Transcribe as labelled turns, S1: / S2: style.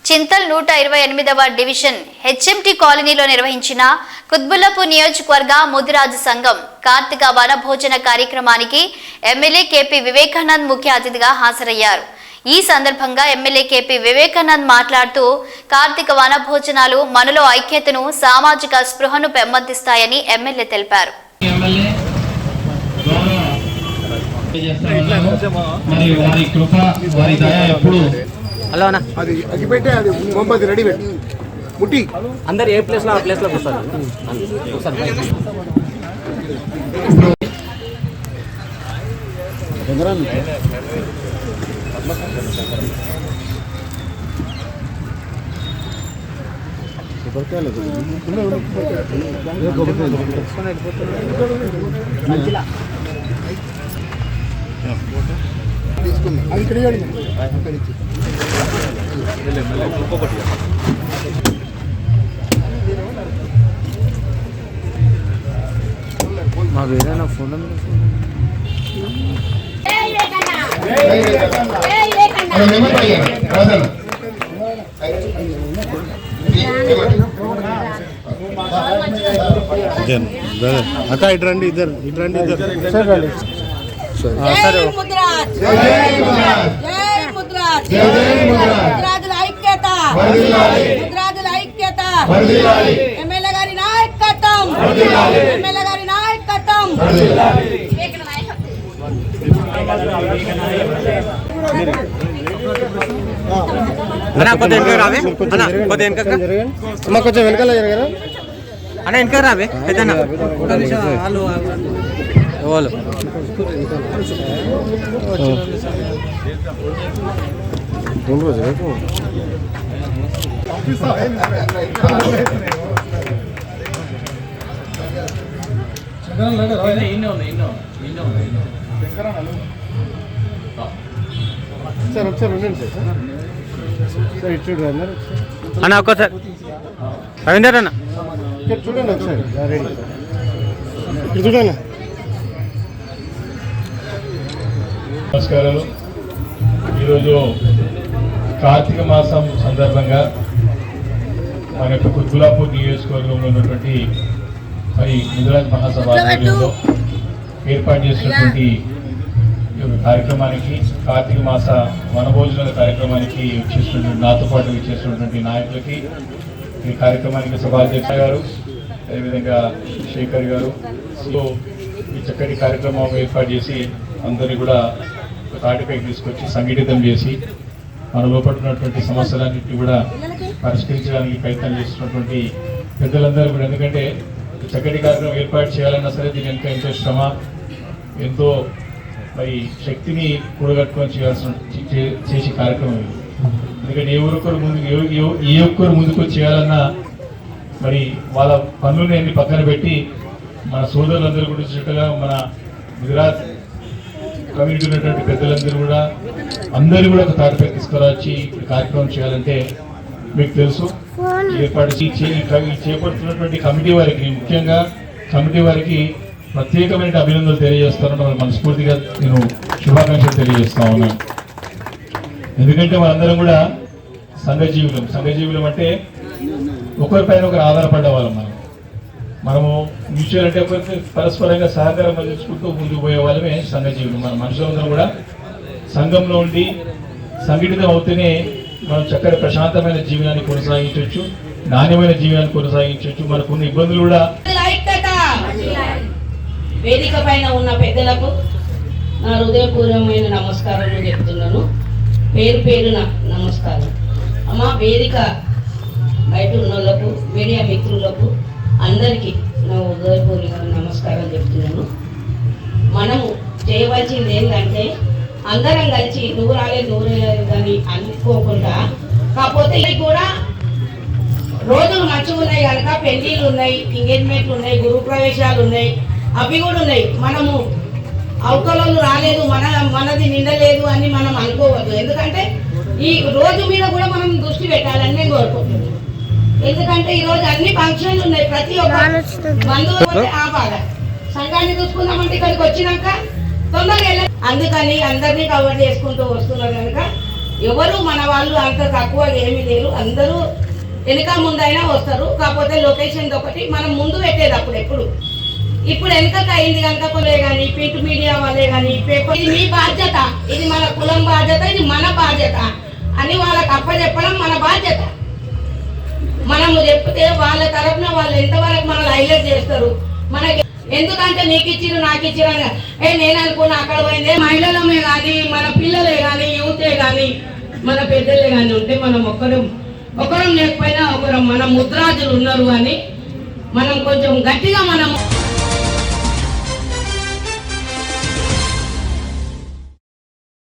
S1: Chintal 128వ division HMT కాలనీలో నిర్వహించిన కుత్బుల్లాపూర్ నియోజకవర్గ ముదిరాజు సంఘం కార్తీక వనభోజన కార్యక్రమానికి ఎమ్మెల్యే కేపీ వివేకానంద్ ముఖ్య అతిథిగా హాజరయ్యారు. ఈ సందర్భంగా ఎమ్మెల్యే కేపీ వివేకానంద్ మాట్లాడుతూ కార్తీక వనభోజనాలు మనలో ఐక్యతను, సామాజిక స్పృహను పెంపొందిస్తాయని ఎమ్మెల్యే తెలిపారు.
S2: హలో అన్న, అది అగిపెట్టే అది మొహమ్మద్ రెడీ పెట్టి ముట్టి అందరు ఏ ప్లేస్లో ఆ ప్లేస్లో కూర్చోరు. అది ఇక్కడ మా వేరేనా ఫోన్
S3: అక్క ఇటు రండి, ఇద్దరు
S4: ఎమ్మెల్యే గారి నాయకత్వం, ఎమ్మెల్యే గారి నాయకత్వం.
S3: కొంచెం వెనకాల జరగరా
S2: అన్న, వెనక రావే పెద్దన్న వాళ్ళు
S3: సార్ ఒకసారి ఉండండి సార్ ఇటు చూడండి అన్నారు
S2: అన్న, ఒక్కసారి రవీందర్ అన్న
S3: ఇక్కడ చూడండి ఒకసారి రెడీ ఇటు చూడండి.
S5: నమస్కారాలు. ఈరోజు కార్తీక మాసం సందర్భంగా మన యొక్క కుత్బుల్లాపూర్ నియోజకవర్గంలో ఉన్నటువంటి మరి ముదిరాజ్ మహాసభ ఆధ్వర్యంలో ఏర్పాటు చేసినటువంటి కార్యక్రమానికి, కార్తీక మాస వనభోజనాల కార్యక్రమానికి వచ్చేసినటువంటి నాతో పాటు వచ్చేసినటువంటి నాయకులకి, ఈ కార్యక్రమానికి సభాధ్యక్ష గారు, అదేవిధంగా శేఖర్ గారు, ఈ చక్కటి కార్యక్రమం ఏర్పాటు చేసి అందరినీ కూడా తాటిపైకి తీసుకొచ్చి సంఘటితం చేసి మన లోపల ఉన్నటువంటి సమస్యలన్నింటినీ కూడా పరిష్కరించడానికి ప్రయత్నం చేస్తున్నటువంటి పెద్దలందరూ కూడా, ఎందుకంటే చక్కటి కార్యక్రమం ఏర్పాటు చేయాలన్నా సరే దీని వెనుక ఎంతో శ్రమ, ఎంతో మరి శక్తిని కూడగట్టుకొని చేసే కార్యక్రమం ఇది. ఎందుకంటే ఏ ఒక్కరు ముందుకు చేయాలన్నా మరి వాళ్ళ పనులని పక్కన పెట్టి మన సోదరులందరూ కూడా చూసినట్టుగా మన గుజరాత్ కమ్యూనిటీ ఉన్నటువంటి పెద్దలందరూ కూడా అందరూ కూడా ఒక తాటిపై తీసుకురావచ్చి కార్యక్రమం చేయాలంటే మీకు తెలుసు ఏర్పాటు చేపడుతున్నటువంటి కమిటీ వారికి, ముఖ్యంగా కమిటీ వారికి ప్రత్యేకమైన అభినందనలు తెలియజేస్తాను. మనస్ఫూర్తిగా నేను శుభాకాంక్షలు తెలియజేస్తా ఉన్నాను. ఎందుకంటే మనందరం కూడా సంఘజీవులం అంటే ఒకరిపైన ఒకరు ఆధారపడ్డ వాళ్ళం. మనము మ్యూచువల్ అంటే ఒకరికి పరస్పరంగా సహకారం అందించుకుంటూ ముందుకు పోయే వాళ్ళమే సంఘజీవులు. మన మనుషులందరూ కూడా సంఘంలో ఉండి సంఘటితం అవుతూనే మనం చక్కటి ప్రశాంతమైన జీవనాన్ని కొనసాగించవచ్చు, నాణ్యమైన జీవనాన్ని కొనసాగించవచ్చు. మనకున్న ఇబ్బందులు కూడా.
S4: వేదిక పైన ఉన్న పెద్దలకు నా హృదయపూర్వమైన నమస్కారాలు చెప్తున్నాను. పేరు పేరున నమస్కారం. అమ్మ, వేదిక బయట ఉన్న వాళ్ళకు, మీడియా మిత్రులకు అందరికీ నా హృదయపూర్వక నమస్కారం చెప్తున్నాను. మనము చేయవలసింది ఏంటంటే అందరం కలిసి నువ్వు రాలేదు అని అనుకోకుండా, కాకపోతే ఇవి కూడా రోజులు మంచిగా ఉన్నాయి కనుక పెళ్లిళ్ళు ఉన్నాయి, ఎంగేజ్మెంట్లు ఉన్నాయి, గృహప్రవేశాలు ఉన్నాయి, అవి కూడా ఉన్నాయి. మనము అవతలలో రాలేదు, మనది నిండలేదు అని మనం అనుకోవద్దు. ఎందుకంటే ఈ రోజు మీద కూడా మనం దృష్టి పెట్టాలని నేను కోరుకుంటున్నాను. ఎందుకంటే ఈ రోజు అన్ని ఫంక్షన్లు ఉన్నాయి, ప్రతి ఒక్క బంధువులు ఆ బాధ సంఘాన్ని చూసుకుందామంటే ఇక్కడికి వచ్చినాక తొందరగా అందుకని అందరినీ కవర్ చేసుకుంటూ వస్తున్నారు కనుక ఎవరు మన వాళ్ళు అంత తక్కువగా ఏమీ లేరు, అందరూ వెనక ముందైనా వస్తారు. కాకపోతే లొకేషన్ ఒకటి మనం ముందు పెట్టేది అప్పుడు ఎప్పుడు. ఇప్పుడు వెనకకు అయింది కనుక కొలే కానీ ప్రింట్ మీడియా వాళ్ళే కానీ పేపర్, ఇది మీ బాధ్యత, ఇది మన కులం బాధ్యత, ఇది మన బాధ్యత అని వాళ్ళకి అప్పచెప్పడం మన బాధ్యత. మనము చెప్తే వాళ్ళ తరఫున వాళ్ళు ఎంతవరకు మనల్ని హైలైట్ చేస్తారు. మనకి ఎందుకంటే నీకు ఇచ్చిరు నాకు ఇచ్చిరు అని నేను అనుకున్నా అక్కడ పోయిందే. మహిళలమే కానీ మన పిల్లలే కానీ యూతే కానీ మన పెద్దలే కానీ ఉంటే మనం ఒకరం లేకపోయినా ఒకరం మన ముద్రాజులు ఉన్నారు అని మనం కొంచెం గట్టిగా మనము